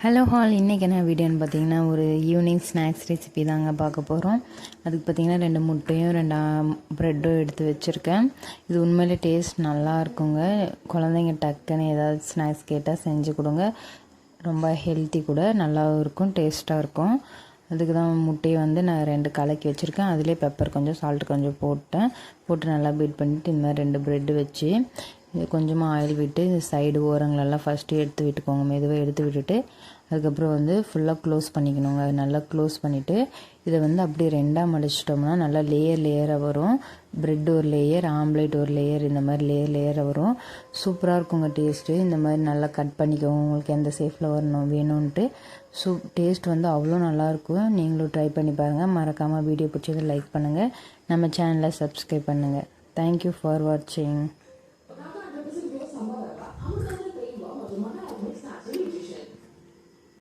Hello hall, இன்றைக்கி என்ன வீடியோன்னு பார்த்தீங்கன்னா ஒரு ஈவினிங் ஸ்நாக்ஸ் ரெசிபி தாங்க பார்க்க போகிறோம். அதுக்கு பார்த்திங்கன்னா 2 முட்டையும் 2 ப்ரெட்டும் எடுத்து வச்சுருக்கேன். இது உண்மையிலே டேஸ்ட் நல்லா இருக்குங்க. குழந்தைங்க டக்குன்னு ஏதாவது ஸ்நாக்ஸ் கேட்டால் செஞ்சு கொடுங்க. ரொம்ப ஹெல்த்தி கூட, நல்லாவும் இருக்கும், டேஸ்ட்டாக இருக்கும். அதுக்கு தான் முட்டையை நான் 2 கலக்கி வச்சுருக்கேன். அதிலே பெப்பர் கொஞ்சம், சால்ட் கொஞ்சம் போட்டு நல்லா பீட் பண்ணிவிட்டு இந்த மாதிரி 2 ப்ரெட்டு வச்சு இது கொஞ்சமாக ஆயில் விட்டு இந்த சைடு ஓரங்களெல்லாம் ஃபஸ்ட்டு எடுத்து விட்டுக்கோங்க. மெதுவாக எடுத்து விட்டுட்டு அதுக்கப்புறம் ஃபுல்லாக க்ளோஸ் பண்ணிக்கணுங்க. அது நல்லா க்ளோஸ் பண்ணிவிட்டு இதை அப்படியே 2ஆக மடிச்சிட்டோம்னா நல்லா லேயராக வரும். ப்ரெட் ஒரு லேயர், ஆம்லேட் ஒரு லேயர், இந்த மாதிரி லேயராக வரும். சூப்பராக இருக்குங்க டேஸ்ட்டு. இந்த மாதிரி நல்லா கட் பண்ணிக்கோங்க உங்களுக்கு எந்த ஷேப்பில் வேணும்ன்ட்டு. டேஸ்ட் அவ்வளோ நல்லாயிருக்கும். நீங்களும் ட்ரை பண்ணி பாருங்கள். மறக்காமல் வீடியோ பிடிச்சதை லைக் பண்ணுங்கள். நம்ம சேனலை சப்ஸ்கிரைப் பண்ணுங்கள். தேங்க்யூ ஃபார் வாட்சிங்.